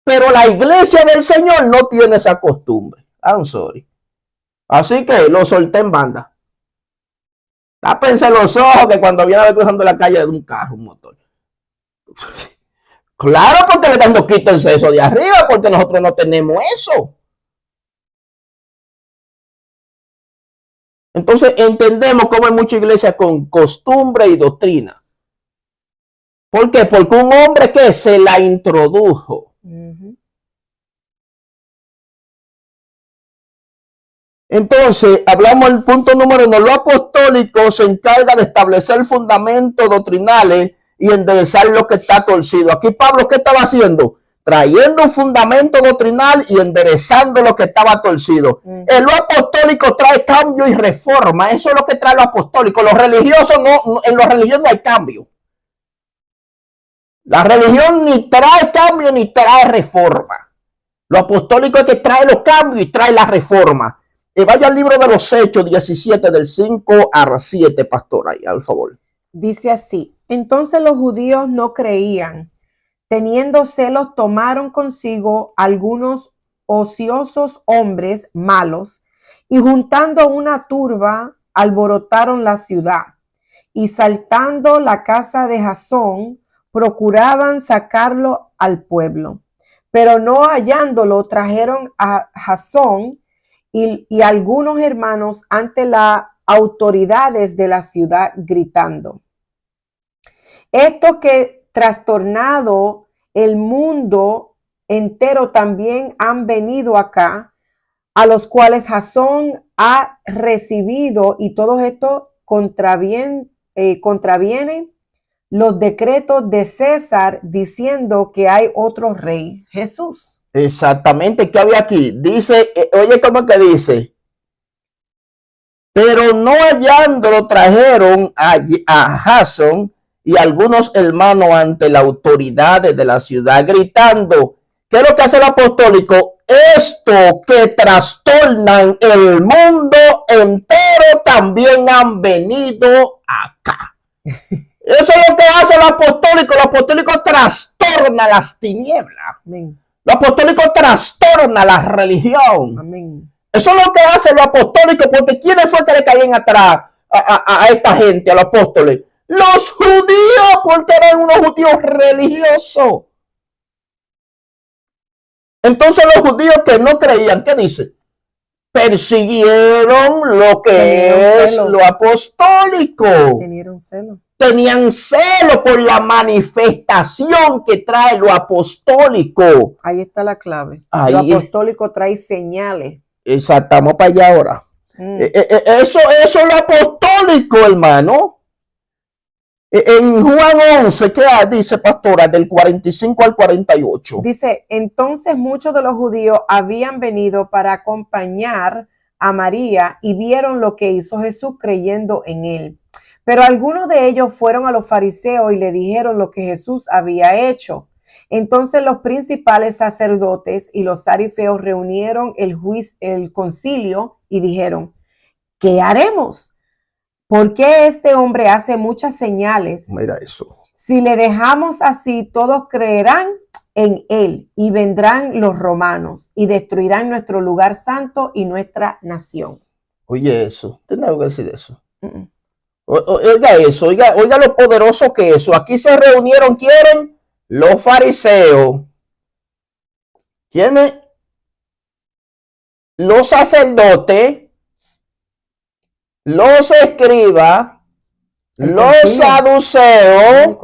Pero la iglesia del Señor no tiene esa costumbre. I'm sorry. Así que lo solté en banda. Tápense los ojos que cuando viene a ver cruzando la calle de un carro, un motor. Claro, porque le están dando quítense eso de arriba, porque nosotros no tenemos eso. Entonces entendemos cómo hay mucha iglesia con costumbre y doctrina. ¿Por qué? Porque un hombre que se la introdujo. Entonces, hablamos del punto número 1. Lo apostólico se encarga de establecer fundamentos doctrinales y enderezar lo que está torcido. Aquí Pablo, ¿qué estaba haciendo? Trayendo un fundamento doctrinal y enderezando lo que estaba torcido. El lo apostólico trae cambio y reforma. Eso es lo que trae lo apostólico. Los religiosos no, en los religiosos no hay cambio. La religión ni trae cambio ni trae reforma. Lo apostólico es que trae los cambios y trae la reforma. Vaya al libro de los Hechos 17 del 5 al 7, pastor, ahí, al favor. Dice así: entonces los judíos no creían. Teniendo celos, tomaron consigo algunos ociosos hombres malos y juntando una turba, alborotaron la ciudad. Y saltando la casa de Jasón, procuraban sacarlo al pueblo. Pero no hallándolo, trajeron a Jasón y algunos hermanos ante las autoridades de la ciudad, gritando: estos que trastornado el mundo entero también han venido acá, a los cuales Jasón ha recibido, y todos estos contravienen los decretos de César, diciendo que hay otro rey, Jesús. Exactamente, ¿qué había aquí? Dice, oye, ¿cómo que dice? Pero no hallándolo, trajeron a Jasón y algunos hermanos ante las autoridades de la ciudad, gritando: ¿qué es lo que hace el apostólico? Esto que trastornan el mundo entero también han venido acá. Eso es lo que hace el apostólico. El apostólico trastorna las tinieblas. Amén. El apostólico trastorna la religión. Amén. Eso es lo que hace lo apostólico, porque ¿quiénes fue que le caían atrás a esta gente, a los apóstoles? Los judíos, porque eran unos judíos religiosos. Entonces los judíos que no creían, ¿qué dice? Persiguieron lo que es lo apostólico. Tenían celo por la manifestación que trae lo apostólico. Ahí está la clave. Ahí. Lo apostólico trae señales. Exacto, estamos para allá ahora. Eso es lo apostólico, hermano. En Juan 11, ¿qué dice, pastora? Del 45 al 48. Dice: entonces muchos de los judíos habían venido para acompañar a María y vieron lo que hizo Jesús, creyendo en él. Pero algunos de ellos fueron a los fariseos y le dijeron lo que Jesús había hecho. Entonces los principales sacerdotes y los fariseos reunieron el concilio y dijeron: ¿qué haremos? Porque este hombre hace muchas señales. Mira eso. Si le dejamos así, todos creerán en él y vendrán los romanos y destruirán nuestro lugar santo y nuestra nación. Oye, eso. ¿Tienes algo que decir de eso? Oiga eso, oiga lo poderoso que es eso. Aquí se reunieron, ¿quieren? Los fariseos. ¿Quiénes? Los sacerdotes. Los escribas, los saduceos,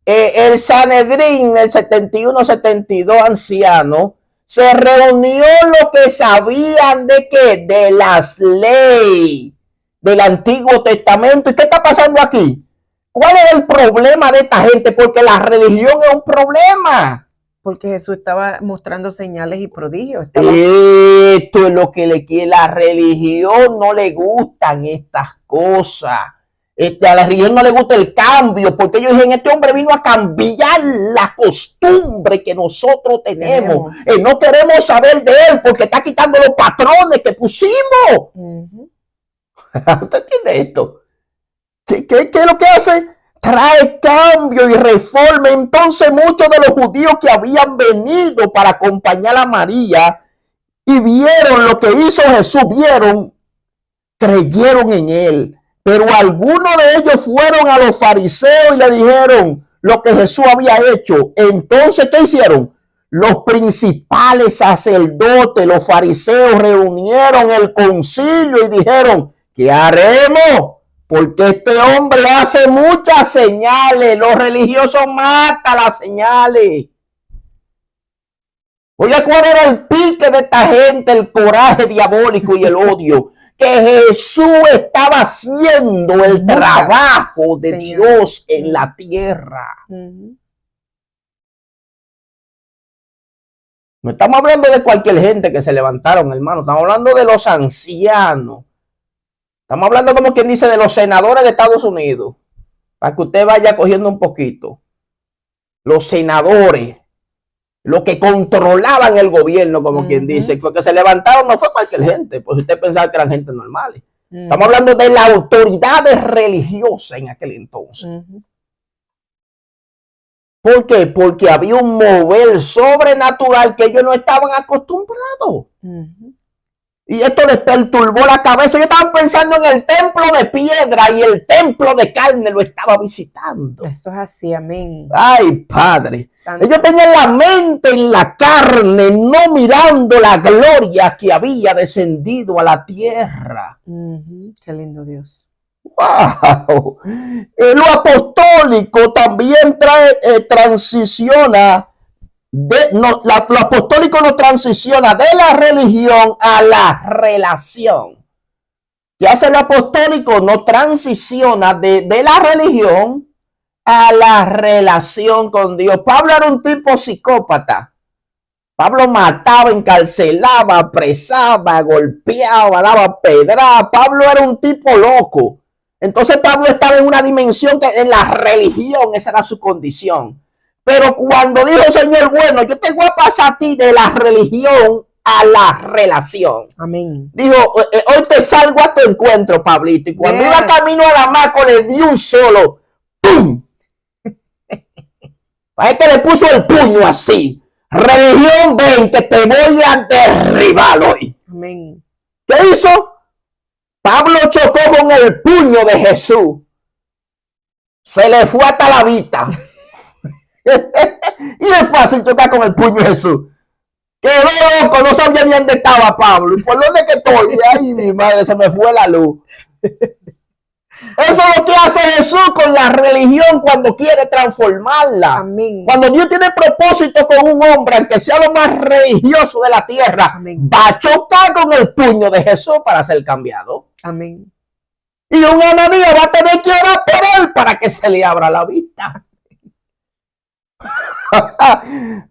el Sanedrín, el 71-72 ancianos, se reunió lo que sabían de qué, de las leyes del Antiguo Testamento. ¿Y qué está pasando aquí? ¿Cuál es el problema de esta gente? Porque la religión es un problema. Porque Jesús estaba mostrando señales y prodigios. Esto es lo que le quiere. La religión no le gustan estas cosas. A la religión no le gusta el cambio, porque ellos dicen: este hombre vino a cambiar la costumbre que nosotros tenemos. No queremos saber de él porque está quitando los patrones que pusimos. ¿Usted entiende esto? ¿Qué es lo que hace? Trae cambio y reforma. Entonces muchos de los judíos que habían venido para acompañar a María y vieron lo que hizo Jesús, creyeron en él. Pero algunos de ellos fueron a los fariseos y le dijeron lo que Jesús había hecho. Entonces, ¿qué hicieron? Los principales sacerdotes, los fariseos, reunieron el concilio y dijeron: ¿qué haremos? Porque este hombre hace muchas señales. Los religiosos matan las señales. Oye, ¿cuál era el pique de esta gente? El coraje diabólico y el odio. Que Jesús estaba haciendo el trabajo de Dios en la tierra. No estamos hablando de cualquier gente que se levantaron, hermano. Estamos hablando de los ancianos. Estamos hablando, como quien dice, de los senadores de Estados Unidos. Para que usted vaya cogiendo un poquito. Los senadores. Los que controlaban el gobierno, como quien dice, porque se levantaron no fue cualquier gente, pues usted pensaba que eran gente normales. Estamos hablando de las autoridades religiosas en aquel entonces. ¿Por qué? Porque había un mover sobrenatural que ellos no estaban acostumbrados. Y esto les perturbó la cabeza. Ellos estaban pensando en el templo de piedra y el templo de carne lo estaba visitando. Eso es así, amén. Ay, Padre. Santo. Ellos tenían la mente en la carne, no mirando la gloria que había descendido a la tierra. Qué lindo Dios. ¡Wow! Lo apostólico también transiciona. Lo apostólico no transiciona de la religión a la relación. ¿Qué hace el apostólico? No transiciona de la religión a la relación con Dios. Pablo era un tipo psicópata. Pablo mataba, encarcelaba, apresaba, golpeaba, daba pedrada. Pablo era un tipo loco. Entonces Pablo estaba en una dimensión que en la religión esa era su condición. Pero cuando dijo Señor, bueno, yo te voy a pasar a ti de la religión a la relación. Amén. Dijo, hoy te salgo a tu encuentro, Pablito. Y cuando iba camino a Damasco, le di un solo. ¡Pum! Para que le puso el puño así. Religión, ven, que te voy a derribar hoy. Amén. ¿Qué hizo? Pablo chocó con el puño de Jesús. Se le fue hasta la vista. Y es fácil chocar con el puño de Jesús. Quedó loco, no sabía ni dónde estaba Pablo. ¿Y por dónde que estoy? Ay, mi madre, se me fue la luz. Eso es lo que hace Jesús con la religión cuando quiere transformarla. Amén. Cuando Dios tiene propósito con un hombre, aunque sea lo más religioso de la tierra, amén, va a chocar con el puño de Jesús para ser cambiado. Amén. Y un Ananías va a tener que orar por él para que se le abra la vista.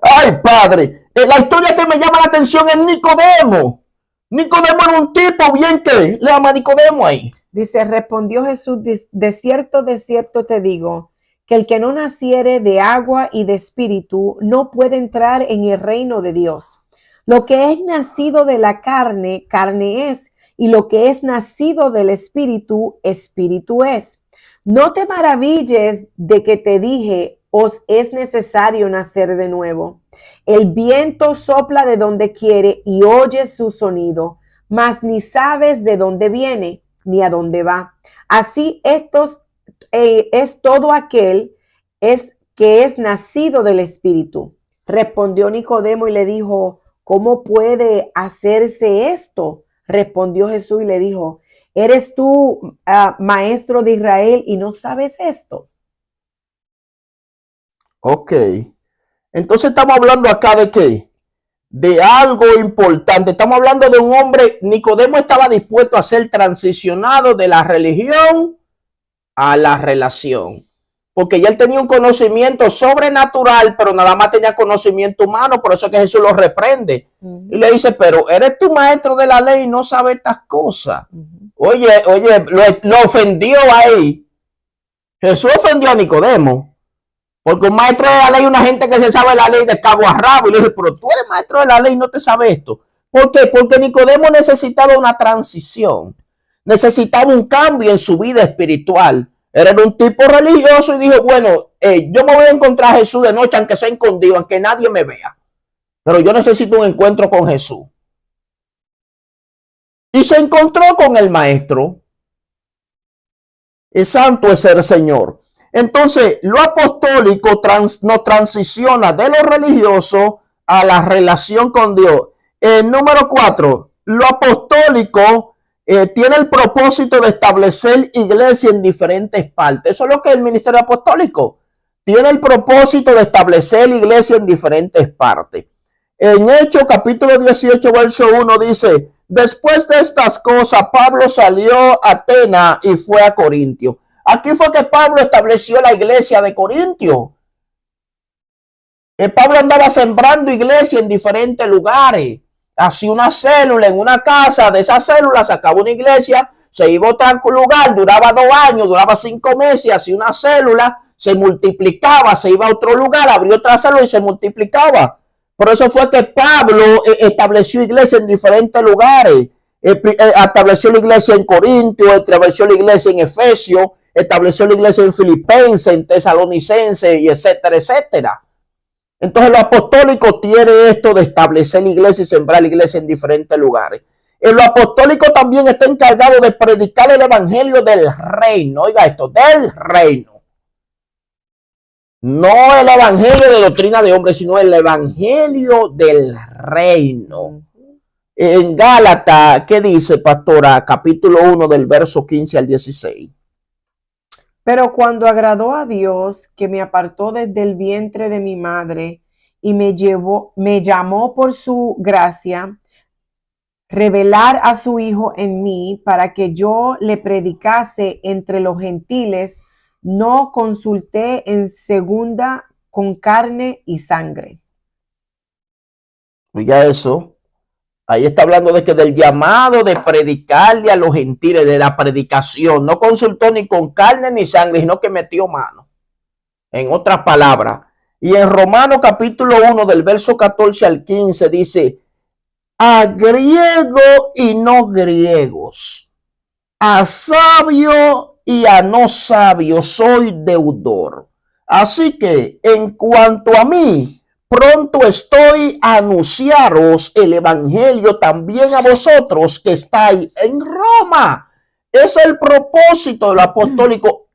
Ay, Padre. La historia que me llama la atención es Nicodemo. Nicodemo era un tipo bien que le llama Nicodemo ahí. Dice, respondió Jesús, de cierto te digo, que el que no naciere de agua y de espíritu no puede entrar en el reino de Dios. Lo que es nacido de la carne, carne es, y lo que es nacido del espíritu, espíritu es. No te maravilles de que te dije, os es necesario nacer de nuevo. El viento sopla de donde quiere y oyes su sonido, mas ni sabes de dónde viene ni a dónde va. Así es todo aquel que es nacido del Espíritu. Respondió Nicodemo y le dijo, ¿cómo puede hacerse esto? Respondió Jesús y le dijo, ¿eres tú maestro de Israel y no sabes esto? Ok. Entonces estamos hablando acá de qué? De algo importante. Estamos hablando de un hombre. Nicodemo estaba dispuesto a ser transicionado de la religión a la relación. Porque ya él tenía un conocimiento sobrenatural, pero nada más tenía conocimiento humano. Por eso es que Jesús lo reprende. Y le dice, pero eres tú maestro de la ley y no sabes estas cosas. Oye, lo ofendió ahí. Jesús ofendió a Nicodemo. Porque un maestro de la ley es una gente que se sabe la ley de cabo a rabo. Y le dije, pero tú eres maestro de la ley y no te sabes esto. ¿Por qué? Porque Nicodemo necesitaba una transición. Necesitaba un cambio en su vida espiritual. Era un tipo religioso y dijo, bueno, yo me voy a encontrar a Jesús de noche, aunque sea escondido, aunque nadie me vea. Pero yo necesito un encuentro con Jesús. Y se encontró con el maestro. El santo es el Señor. Entonces, lo apostólico nos transiciona de lo religioso a la relación con Dios. Número 4, lo apostólico tiene el propósito de establecer iglesia en diferentes partes. Eso es lo que es el ministerio apostólico. Tiene el propósito de establecer iglesia en diferentes partes. En Hechos capítulo 18, verso 1 dice, después de estas cosas, Pablo salió a Atenas y fue a Corintio. Aquí fue que Pablo estableció la iglesia de Corintio. Pablo andaba sembrando iglesia en diferentes lugares. Hacía una célula en una casa, de esa célula sacaba una iglesia, se iba a otro lugar, duraba 2 años, duraba 5 meses, hacía una célula, se multiplicaba, se iba a otro lugar, abrió otra célula y se multiplicaba. Por eso fue que Pablo estableció iglesia en diferentes lugares. Estableció la iglesia en Corintio, estableció la iglesia en Efesio, estableció la iglesia en Filipenses, en Tesalonicenses, y etcétera, etcétera. Entonces, lo apostólico tiene esto de establecer la iglesia y sembrar la iglesia en diferentes lugares. Lo apostólico también está encargado de predicar el evangelio del reino. Oiga esto, del reino. No el evangelio de doctrina de hombres, sino el evangelio del reino. En Gálatas, ¿qué dice, pastora? Capítulo 1 del verso 15 al 16. Pero cuando agradó a Dios, que me apartó desde el vientre de mi madre y me llamó por su gracia, revelar a su Hijo en mí para que yo le predicase entre los gentiles, no consulté en segunda con carne y sangre. Oiga eso. Ahí está hablando de que del llamado de predicarle a los gentiles, de la predicación. No consultó ni con carne ni sangre, sino que metió mano. En otras palabras. Y en Romanos capítulo 1 del verso 14 al 15 dice: a griego y no griegos, a sabio y a no sabio soy deudor. Así que en cuanto a mí, pronto estoy a anunciaros el evangelio también a vosotros que estáis en Roma. Es el propósito del apostólico,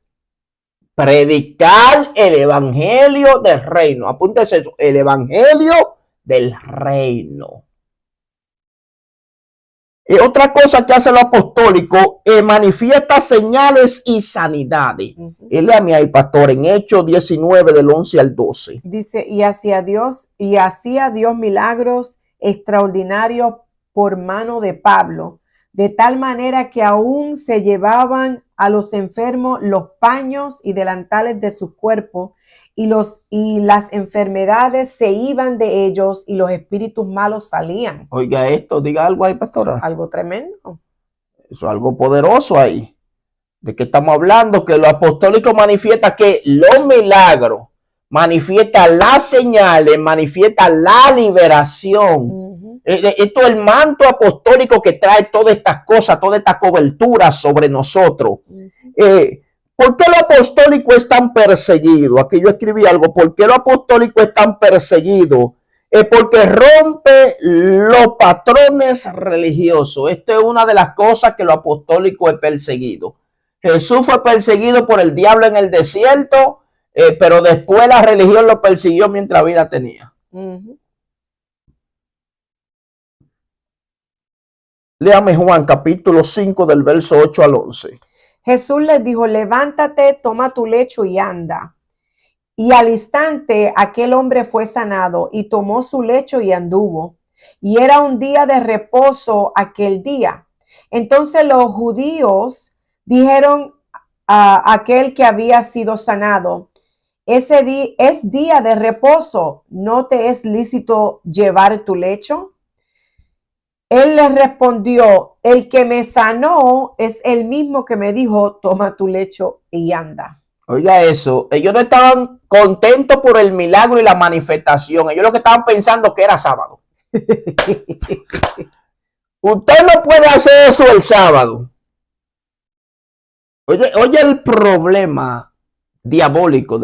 predicar el evangelio del reino. Apúntese eso, el evangelio del reino. Otra cosa que hace lo apostólico, manifiesta señales y sanidades. Léame ahí, pastor, en Hechos 19 del 11 al 12. Dice, y hacía Dios milagros extraordinarios por mano de Pablo, de tal manera que aún se llevaban a los enfermos los paños y delantales de su cuerpo, y las enfermedades se iban de ellos y los espíritus malos salían. Oiga esto, diga algo ahí, pastora. Algo tremendo. Eso es algo poderoso ahí. ¿De qué estamos hablando? Que lo apostólico manifiesta que los milagros, manifiesta las señales, manifiesta la liberación. Esto es el manto apostólico que trae todas estas cosas, toda esta cobertura sobre nosotros. ¿Por qué lo apostólico es tan perseguido? Aquí yo escribí algo. ¿Por qué lo apostólico es tan perseguido? Porque rompe los patrones religiosos. Esta es una de las cosas que lo apostólico es perseguido. Jesús fue perseguido por el diablo en el desierto, pero después la religión lo persiguió mientras vida tenía. Léame Juan capítulo 5 del verso 8 al 11. Jesús les dijo, levántate, toma tu lecho y anda. Y al instante aquel hombre fue sanado y tomó su lecho y anduvo. Y era un día de reposo aquel día. Entonces los judíos dijeron a aquel que había sido sanado, ese día es día de reposo, ¿no te es lícito llevar tu lecho? Él les respondió, el que me sanó es el mismo que me dijo, toma tu lecho y anda. Oiga eso, ellos no estaban contentos por el milagro y la manifestación. Ellos lo que estaban pensando que era sábado. Usted no puede hacer eso el sábado. Oye el problema diabólico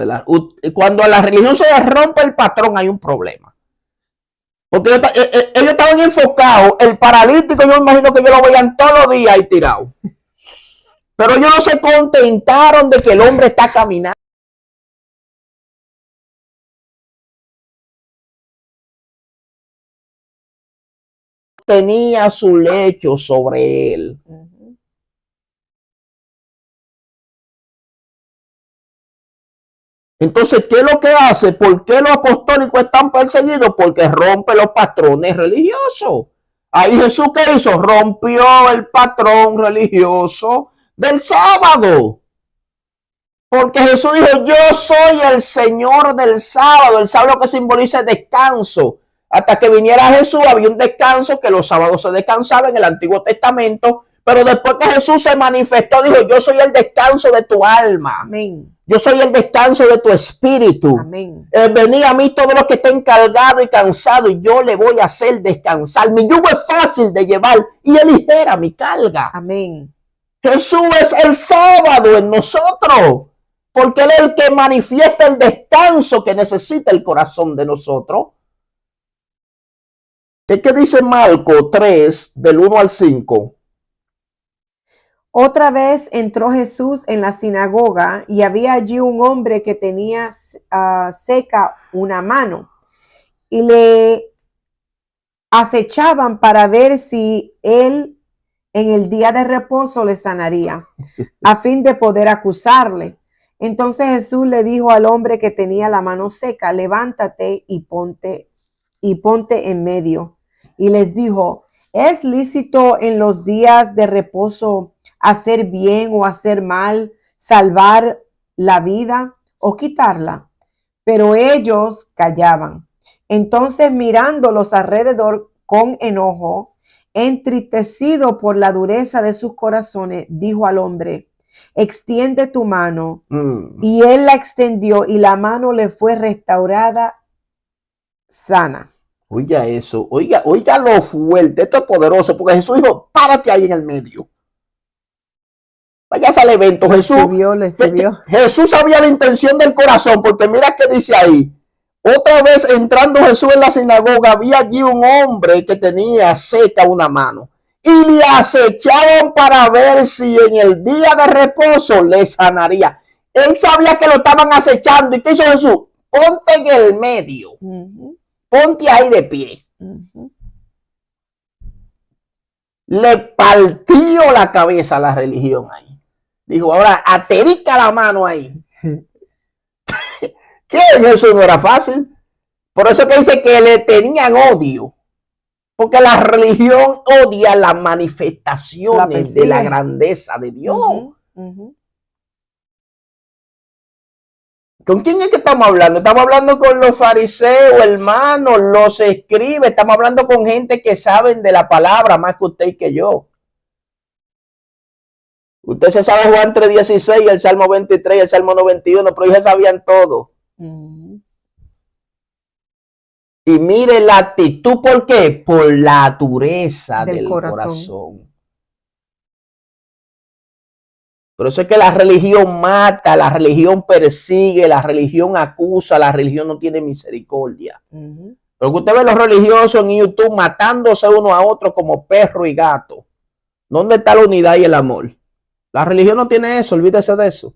cuando a la religión se rompe el patrón hay un problema. Porque ellos estaban enfocados, el paralítico yo imagino que ellos lo veían todos los días ahí tirado. Pero ellos no se contentaron de que el hombre está caminando. Tenía su lecho sobre él. Entonces, ¿qué es lo que hace? ¿Por qué los apostólicos están perseguidos? Porque rompe los patrones religiosos. Ahí Jesús, ¿qué hizo? Rompió el patrón religioso del sábado. Porque Jesús dijo, yo soy el Señor del sábado. El sábado que simboliza descanso. Hasta que viniera Jesús había un descanso que los sábados se descansaba en el Antiguo Testamento. Pero después que Jesús se manifestó, dijo, yo soy el descanso de tu alma. Amén. Yo soy el descanso de tu espíritu. Amén. Venid a mí todos los que estén cargados y cansados y yo le voy a hacer descansar. Mi yugo es fácil de llevar y es ligera mi carga. Amén. Jesús es el sábado en nosotros, porque Él es el que manifiesta el descanso que necesita el corazón de nosotros. Es que dice Marcos 3, del 1 al 5. Otra vez entró Jesús en la sinagoga y había allí un hombre que tenía seca una mano y le acechaban para ver si él en el día de reposo le sanaría, a fin de poder acusarle. Entonces Jesús le dijo al hombre que tenía la mano seca, levántate y ponte en medio. Y les dijo, ¿es lícito en los días de reposo hacer bien o hacer mal, salvar la vida o quitarla? Pero ellos callaban. Entonces, mirándolos alrededor con enojo, entristecido por la dureza de sus corazones, dijo al hombre, extiende tu mano. Y él la extendió y la mano le fue restaurada sana. Oiga eso, oiga lo fuerte, esto es poderoso, porque Jesús dijo, párate ahí en el medio. Vayas al evento, Jesús. Le sirvió. Jesús sabía la intención del corazón, porque mira qué dice ahí. Otra vez entrando Jesús en la sinagoga, había allí un hombre que tenía seca una mano. Y le acechaban para ver si en el día de reposo le sanaría. Él sabía que lo estaban acechando. ¿Y qué hizo Jesús? Ponte en el medio. Ponte ahí de pie. Le partió la cabeza a la religión ahí. Dijo, ahora aterica la mano ahí. ¿Qué? Eso no era fácil. Por eso que dice que le tenían odio. Porque la religión odia las manifestaciones de la grandeza de Dios. ¿Con quién es que estamos hablando? Estamos hablando con los fariseos, hermanos, los escribas. Estamos hablando con gente que saben de la palabra más que usted y que yo. Usted se sabe Juan 3:16, el Salmo 23, el Salmo 91, pero ellos ya sabían todo. Y mire la actitud, ¿por qué? Por la dureza del corazón. Por eso es que la religión mata, la religión persigue, la religión acusa, la religión no tiene misericordia. Pero que usted ve los religiosos en YouTube matándose uno a otro como perro y gato. ¿Dónde está la unidad y el amor? La religión no tiene eso, olvídese de eso.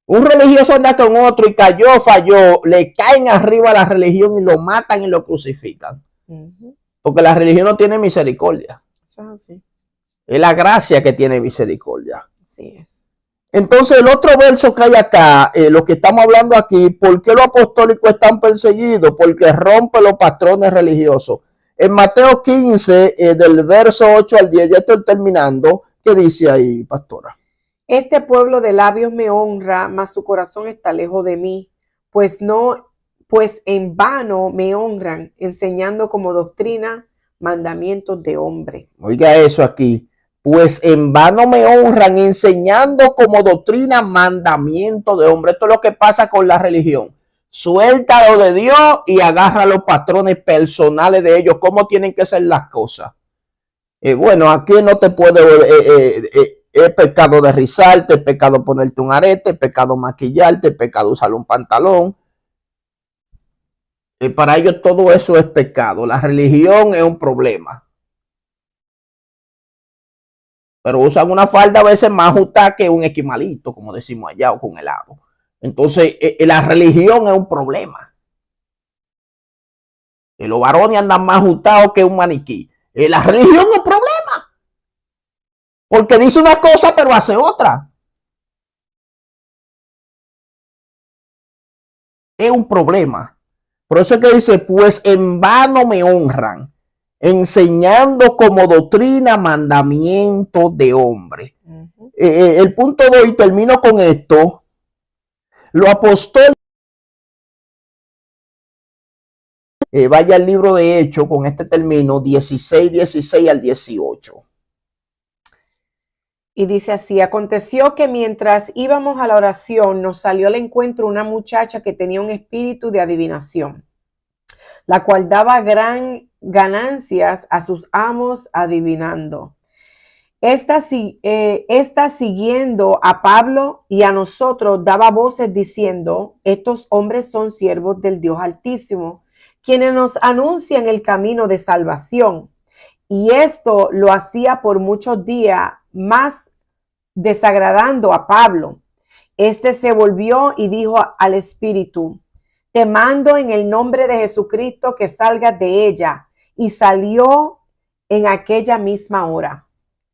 Un religioso anda con otro y cayó, falló, le caen arriba a la religión y lo matan y lo crucifican. Porque la religión no tiene misericordia. Es la gracia que tiene misericordia. Así es. Entonces el otro verso que hay acá, lo que estamos hablando aquí, ¿por qué los apostólicos están perseguidos? Porque rompe los patrones religiosos. En Mateo 15, del verso 8 al 10, ya estoy terminando, ¿qué dice ahí, pastora? Este pueblo de labios me honra, mas su corazón está lejos de mí, pues en vano me honran, enseñando como doctrina mandamientos de hombre. Oiga eso aquí. Pues en vano me honran, enseñando como doctrina mandamientos de hombre. Esto es lo que pasa con la religión. Suelta lo de Dios y agarra los patrones personales de ellos, cómo tienen que ser las cosas. Bueno, aquí no te puede... es pecado de rizarte, es pecado ponerte un arete, es pecado maquillarte, es pecado usar un pantalón. Para ellos todo eso es pecado. La religión es un problema. Pero usan una falda a veces más justa que un esquimalito, como decimos allá, o con helado. Entonces, la religión es un problema. Los varones andan más ajustados que un maniquí. La religión es un problema. Porque dice una cosa, pero hace otra. Es un problema. Por eso es que dice, pues en vano me honran, enseñando como doctrina mandamiento de hombre. El punto de hoy, termino con esto. Los apóstoles. Vaya al libro de Hechos, con este término, 16 al 18. Y dice así: aconteció que mientras íbamos a la oración, nos salió al encuentro una muchacha que tenía un espíritu de adivinación, la cual daba gran ganancias a sus amos adivinando. Esta siguiendo a Pablo y a nosotros daba voces diciendo: estos hombres son siervos del Dios Altísimo, quienes nos anuncian el camino de salvación. Y esto lo hacía por muchos días, más desagradando a Pablo. Este se volvió y dijo al espíritu: te mando en el nombre de Jesucristo que salgas de ella. Y salió en aquella misma hora.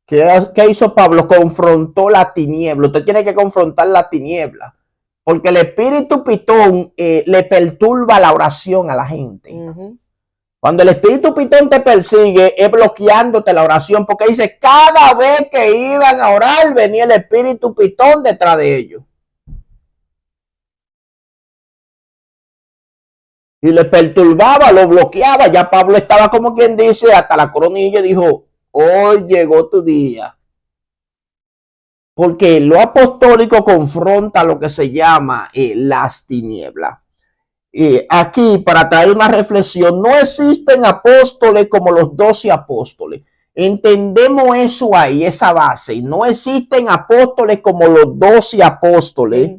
¿Qué hizo Pablo? Confrontó la tiniebla. Usted tiene que confrontar la tiniebla, porque el espíritu pitón le perturba la oración a la gente. Cuando el espíritu pitón te persigue, es bloqueándote la oración, porque dice, cada vez que iban a orar, venía el espíritu pitón detrás de ellos. Y le perturbaba, lo bloqueaba. Ya Pablo estaba, como quien dice, hasta la coronilla, y dijo, hoy llegó tu día. Porque lo apostólico confronta lo que se llama las tinieblas. Aquí, para traer una reflexión, no existen apóstoles como los 12 apóstoles. Entendemos eso ahí, esa base. No existen apóstoles como los 12 apóstoles.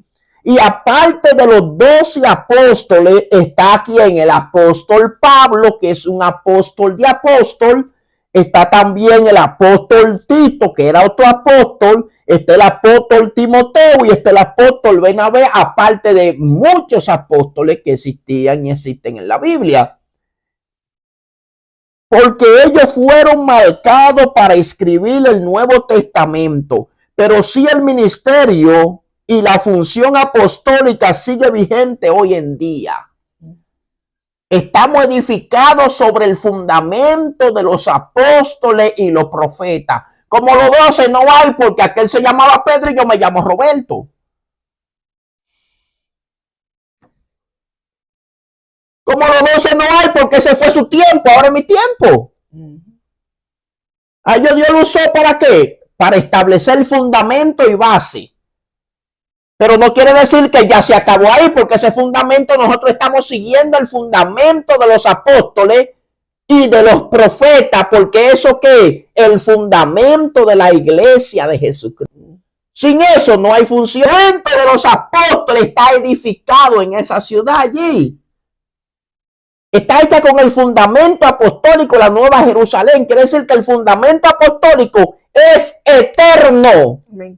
Y aparte de los 12 apóstoles, está aquí en el apóstol Pablo, que es un apóstol de apóstol. Está también el apóstol Tito, que era otro apóstol. Está el apóstol Timoteo y está el apóstol Bernabé, aparte de muchos apóstoles que existían y existen en la Biblia. Porque ellos fueron marcados para escribir el Nuevo Testamento. Pero sí, el ministerio y la función apostólica sigue vigente hoy en día. Estamos edificados sobre el fundamento de los apóstoles y los profetas. Como los 12 no hay, porque aquel se llamaba Pedro y yo me llamo Roberto. Como los 12 no hay, porque ese fue su tiempo, ahora es mi tiempo. A ellos Dios lo usó ¿para qué? Para establecer el fundamento y base. Pero no quiere decir que ya se acabó ahí, porque ese fundamento nosotros estamos siguiendo el fundamento de los apóstoles y de los profetas, porque eso que el fundamento de la iglesia de Jesucristo. Sin eso no hay función. De los apóstoles está edificado en esa ciudad allí. Está hecha con el fundamento apostólico, la Nueva Jerusalén. Quiere decir que el fundamento apostólico es eterno. Amén.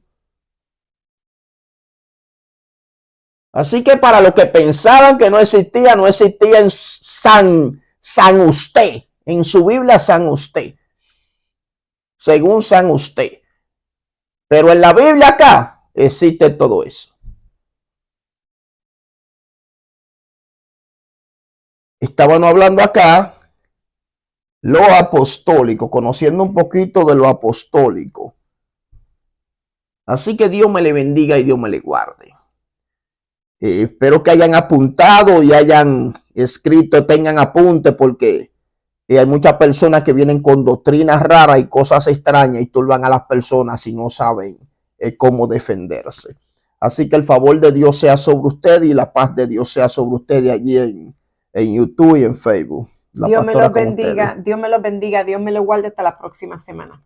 Así que para los que pensaban que no existía, no existía en San usted. En su Biblia, San usted. Según San usted. Pero en la Biblia acá existe todo eso. Estábamos hablando acá lo apostólico, conociendo un poquito de lo apostólico. Así que Dios me le bendiga y Dios me le guarde. Espero que hayan apuntado y hayan escrito, tengan apunte, porque hay muchas personas que vienen con doctrinas raras y cosas extrañas y turban a las personas y no saben cómo defenderse. Así que el favor de Dios sea sobre usted y la paz de Dios sea sobre usted allí en YouTube y en Facebook. Dios me los bendiga, Dios me los bendiga, Dios me los guarde hasta la próxima semana.